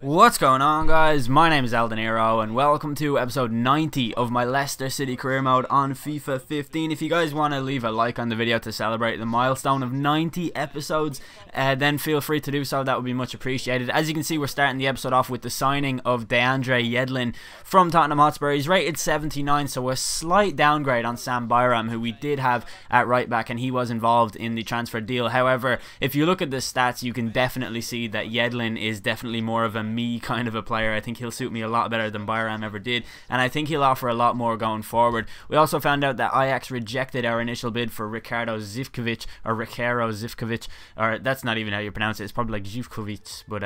What's going on, guys? My name is Eldeniro and welcome to episode 90 of my Leicester City career mode on FIFA 15. If you guys want to leave a like on the video to celebrate the milestone of 90 episodes, then feel free to do so. That would be much appreciated. As you can see, we're starting the episode off with the signing of DeAndre Yedlin from Tottenham Hotspur. He's rated 79, so a slight downgrade on Sam Byram, who we did have at right back, and he was involved in the transfer deal. However, if you look at the stats, you can definitely see that Yedlin is definitely more of a me kind of a player. I think he'll suit me a lot better than Byram ever did, and I think he'll offer a lot more going forward. We also found out that Ajax rejected our initial bid for Ricardo Zivkovic, or that's not even how you pronounce it. It's probably like Zivkovic, but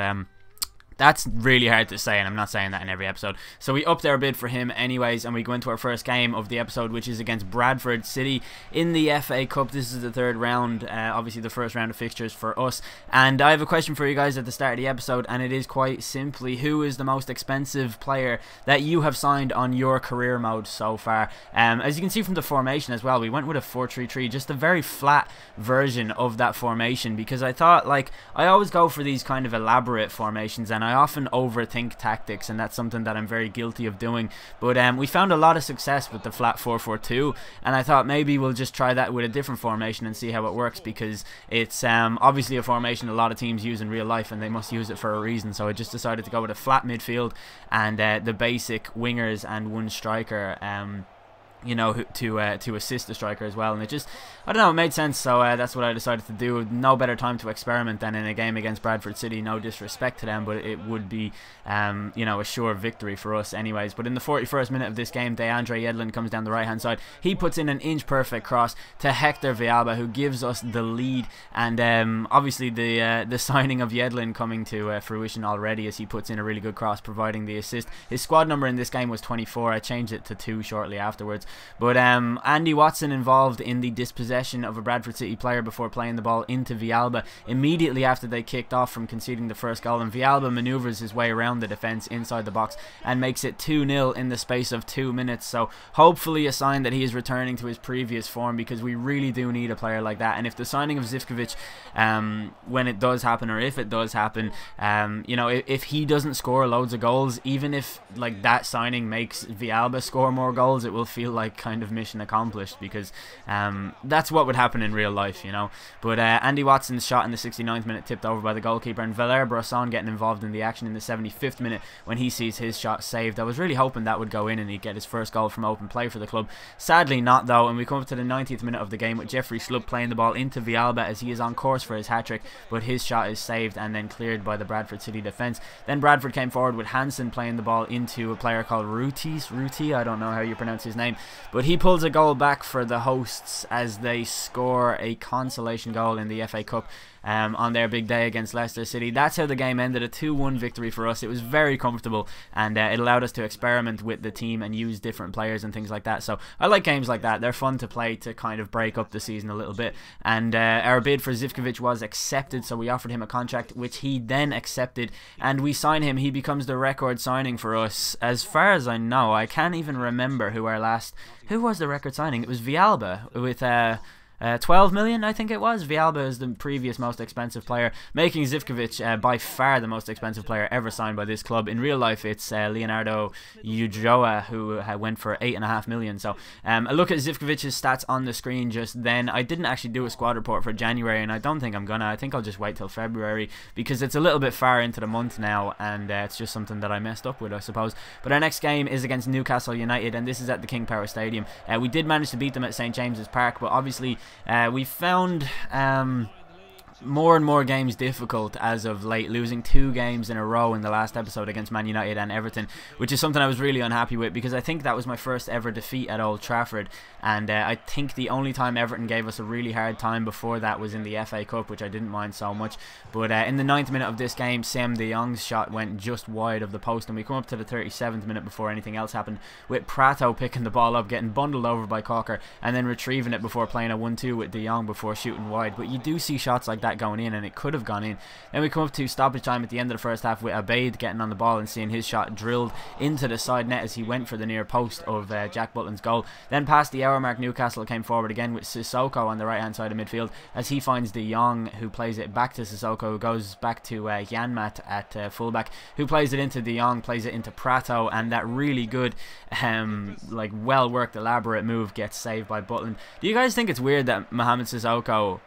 that's really hard to say, and I'm not saying that in every episode. So we upped our bid for him anyways, and we go into our first game of the episode, which is against Bradford City in the FA Cup. This is the third round, obviously the first round of fixtures for us. And I have a question for you guys at the start of the episode, and it is quite simply, who is the most expensive player that you have signed on your career mode so far? As you can see from the formation as well, we went with a 4-3-3, just a very flat version of that formation, because I thought, like, I always go for these kind of elaborate formations, and I often overthink tactics, and that's something that I'm very guilty of doing. But we found a lot of success with the flat 4-4-2, and I thought maybe we'll just try that with a different formation and see how it works, because it's obviously a formation a lot of teams use in real life, and they must use it for a reason. So I just decided to go with a flat midfield and the basic wingers and one striker, you know, to assist the striker as well. And it just, I don't know, it made sense. So that's what I decided to do. No better time to experiment than in a game against Bradford City. No disrespect to them, but it would be you know, a sure victory for us anyways. But in the 41st minute of this game, DeAndre Yedlin comes down the right hand side. He puts in an inch perfect cross to Hector Villalba, who gives us the lead. And obviously the signing of Yedlin coming to fruition already, as he puts in a really good cross, providing the assist. His squad number in this game was 24. I changed it to 2 shortly afterwards. But Andy Watson involved in the dispossession of a Bradford City player before playing the ball into Villalba immediately after they kicked off from conceding the first goal, and Villalba manoeuvres his way around the defence inside the box and makes it 2-0 in the space of 2 minutes. So hopefully a sign that he is returning to his previous form, because we really do need a player like that. And if the signing of Zivkovic, when it does happen, or if it does happen, you know, if he doesn't score loads of goals, even if like that signing makes Villalba score more goals, it will feel like kind of mission accomplished, because that's what would happen in real life, you know. But Andy Watson's shot in the 69th minute tipped over by the goalkeeper, and Valère Bresson getting involved in the action in the 75th minute when he sees his shot saved. I was really hoping that would go in and he'd get his first goal from open play for the club. Sadly not, though, and we come up to the 90th minute of the game with Jeffrey Schlupp playing the ball into Villalba as he is on course for his hat-trick, but his shot is saved and then cleared by the Bradford City defence. Then Bradford came forward with Hansen playing the ball into a player called Ruti, I don't know how you pronounce his name, but he pulls a goal back for the hosts as they score a consolation goal in the FA Cup on their big day against Leicester City. That's how the game ended, a 2-1 victory for us. It was very comfortable, and it allowed us to experiment with the team and use different players and things like that. So I like games like that. They're fun to play to kind of break up the season a little bit. And our bid for Zivkovic was accepted, so we offered him a contract, which he then accepted, and we sign him. He becomes the record signing for us. As far as I know, I can't even remember who was the record signing. It was Villalba with 12 million, I think it was. Villalba is the previous most expensive player, making Zivkovic by far the most expensive player ever signed by this club. In real life, it's Leonardo Ulloa, who went for 8.5 million. So a look at Zivkovic's stats on the screen just then. I didn't actually do a squad report for January, and I don't think I'm gonna. I think I'll just wait till February, because it's a little bit far into the month now, and it's just something that I messed up with, I suppose. But our next game is against Newcastle United, and this is at the King Power Stadium. We did manage to beat them at St James's Park, but obviously we found more and more games difficult as of late, losing 2 games in a row in the last episode against Man United and Everton, which is something I was really unhappy with, because I think that was my first ever defeat at Old Trafford, and I think the only time Everton gave us a really hard time before that was in the FA Cup, which I didn't mind so much. But in the 9th minute of this game, Sam de Jong's shot went just wide of the post, and we come up to the 37th minute before anything else happened, with Prato picking the ball up, getting bundled over by Cocker, and then retrieving it before playing a 1-2 with de Jong before shooting wide. But you do see shots like that that going in, and it could have gone in. Then we come up to stoppage time at the end of the first half with Abeid getting on the ball and seeing his shot drilled into the side net as he went for the near post of Jack Butland's goal. Then past the hour mark, Newcastle came forward again with Sissoko on the right hand side of midfield as he finds De Jong, who plays it back to Sissoko, who goes back to Janmat at fullback, who plays it into De Jong, plays it into Prato, and that really good like well worked elaborate move gets saved by Butland. Do you guys think it's weird that Mohamed Sissoko,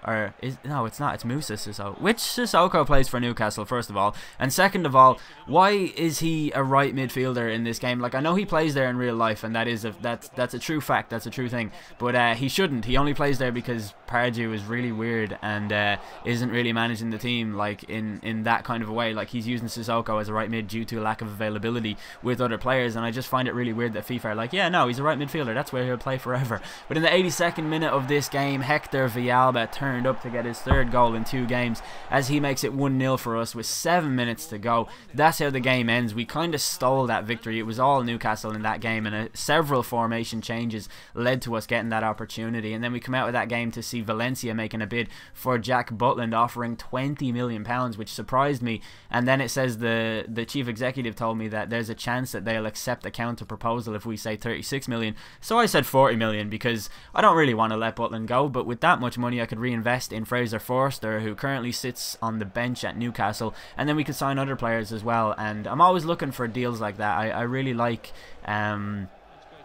no it's not, it's Moussa Sissoko, which Sissoko plays for Newcastle, first of all, and second of all, why is he a right midfielder in this game? Like, I know he plays there in real life, and that's a true fact, that's a true thing, but he shouldn't. He only plays there because Pardew is really weird and isn't really managing the team like in that kind of a way. Like, he's using Sissoko as a right mid due to a lack of availability with other players, and I just find it really weird that FIFA are like, yeah, no, he's a right midfielder, that's where he'll play forever. But in the 82nd minute of this game, Hector Villalba turned up to get his third goal in 2 games as he makes it 1-0 for us with 7 minutes to go. That's how the game ends. We kind of stole that victory. It was all Newcastle in that game, and several formation changes led to us getting that opportunity. And then we come out of that game to see Valencia making a bid for Jack Butland, offering £20 million, which surprised me. And then it says the chief executive told me that there's a chance that they'll accept a counter proposal if we say 36 million. So I said 40 million because I don't really want to let Butland go, but with that much money I could reinvest in Fraser Forster, who currently sits on the bench at Newcastle, and then we could sign other players as well. And I'm always looking for deals like that. I really like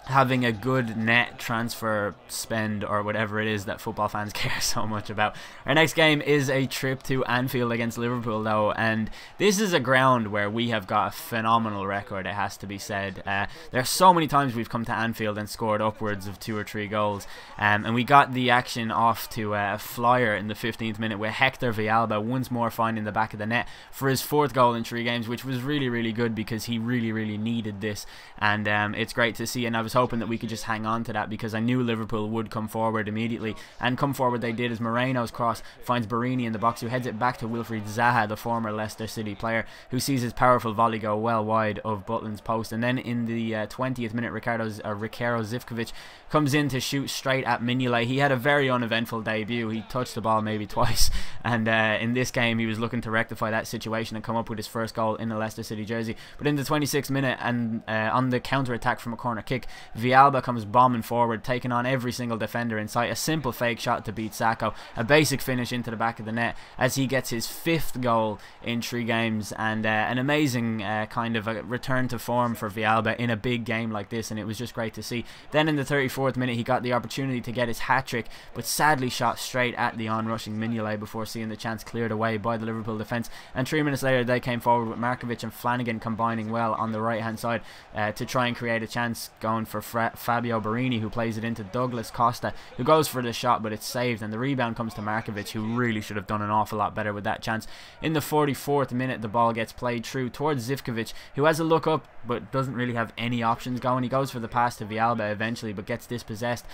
having a good net transfer spend, or whatever it is that football fans care so much about. Our next game is a trip to Anfield against Liverpool though, and this is a ground where we have got a phenomenal record, it has to be said. There are so many times we've come to Anfield and scored upwards of 2 or 3 goals, and we got the action off to a flyer in the 15th minute with Hector Villalba once more finding the back of the net for his 4th goal in 3 games, which was really good because he really needed this, and it's great to see. And I was hoping that we could just hang on to that because I knew Liverpool would come forward immediately, and come forward they did as Moreno's cross finds Barini in the box, who heads it back to Wilfried Zaha, the former Leicester City player, who sees his powerful volley go well wide of Butland's post. And then in the 20th minute, Ricardo Zivkovic comes in to shoot straight at Mignolet. He had a very uneventful debut. He touched the ball maybe twice, and in this game he was looking to rectify that situation and come up with his first goal in the Leicester City jersey. But in the 26th minute, and on the counter attack from a corner kick, Villalba comes bombing forward, taking on every single defender in sight. A simple fake shot to beat Sacco, a basic finish into the back of the net as he gets his 5th goal in 3 games, and an amazing kind of a return to form for Villalba in a big game like this, and it was just great to see. Then in the 34th minute he got the opportunity to get his hat-trick, but sadly shot straight at the onrushing Mignolet before seeing the chance cleared away by the Liverpool defence. And 3 minutes later they came forward with Markovic and Flanagan combining well on the right hand side to try and create a chance, going for Fabio Barini, who plays it into Douglas Costa, who goes for the shot, but it's saved, and the rebound comes to Markovic, who really should have done an awful lot better with that chance. In the 44th minute the ball gets played through towards Zivkovic, who has a look up but doesn't really have any options going. He goes for the pass to Villalba eventually, but gets dispossessed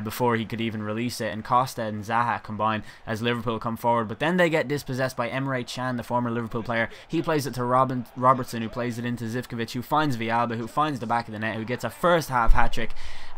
before he could even release it, and Costa and Zaha combine as Liverpool come forward, but then they get dispossessed by Emre Can, the former Liverpool player. He plays it to Robertson, who plays it into Zivkovic, who finds Villalba, who finds the back of the net, who gets a first half hat-trick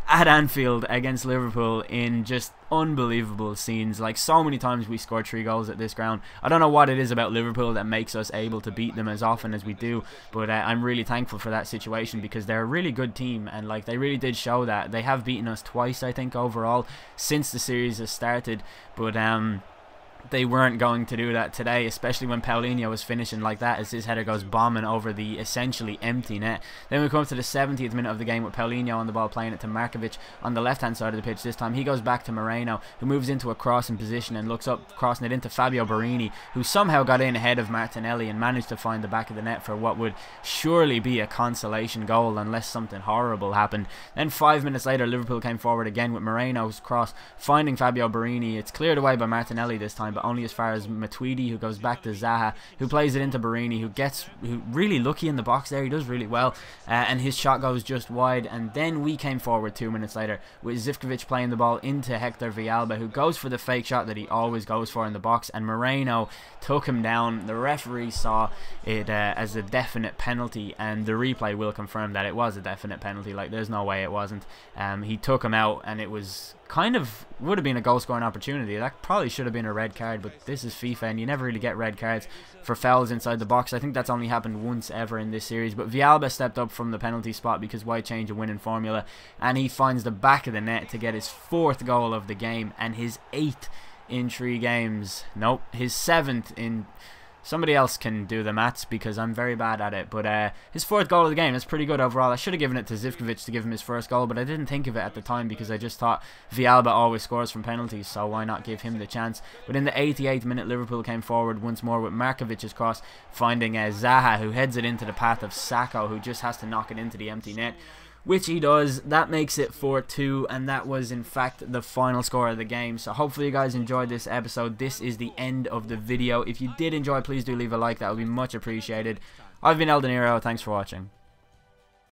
at Anfield against Liverpool in just unbelievable scenes. Like, so many times we scored 3 goals at this ground. I don't know what it is about Liverpool that makes us able to beat them as often as we do, but I'm really thankful for that situation because they're a really good team, and like, they really did show that. They have beaten us twice, I think, overall since the series has started, but they weren't going to do that today, especially when Paulinho was finishing like that as his header goes bombing over the essentially empty net. Then we come to the 70th minute of the game with Paulinho on the ball, playing it to Markovic on the left hand side of the pitch. This time he goes back to Moreno, who moves into a crossing position and looks up, crossing it into Fabio Barini, who somehow got in ahead of Martinelli and managed to find the back of the net for what would surely be a consolation goal unless something horrible happened. Then 5 minutes later Liverpool came forward again with Moreno's cross finding Fabio Barini. It's cleared away by Martinelli this time, but only as far as Matuidi, who goes back to Zaha, who plays it into Barini, who really lucky in the box there. He does really well, and his shot goes just wide. And then we came forward 2 minutes later with Zivkovic playing the ball into Hector Villalba, who goes for the fake shot that he always goes for in the box, and Moreno took him down. The referee saw it as a definite penalty, and the replay will confirm that it was a definite penalty. Like, there's no way it wasn't. He took him out, and it was kind of would have been a goal scoring opportunity. That probably should have been a red card, but this is FIFA and you never really get red cards for fouls inside the box. I think that's only happened once ever in this series, but Villalba stepped up from the penalty spot because why change a winning formula, and he finds the back of the net to get his 4th goal of the game and his 8th in 3 games. Nope, his 7th in... Somebody else can do the maths because I'm very bad at it. But his 4th goal of the game is pretty good overall. I should have given it to Zivkovic to give him his 1st goal, but I didn't think of it at the time because I just thought Villalba always scores from penalties, so why not give him the chance? But in the 88th minute, Liverpool came forward once more with Markovic's cross, finding Zaha, who heads it into the path of Sacco, who just has to knock it into the empty net, which he does. That makes it 4-2, and that was in fact the final score of the game. So hopefully you guys enjoyed this episode. This is the end of the video. If you did enjoy, please do leave a like. That would be much appreciated. I've been El Dinero. Thanks for watching.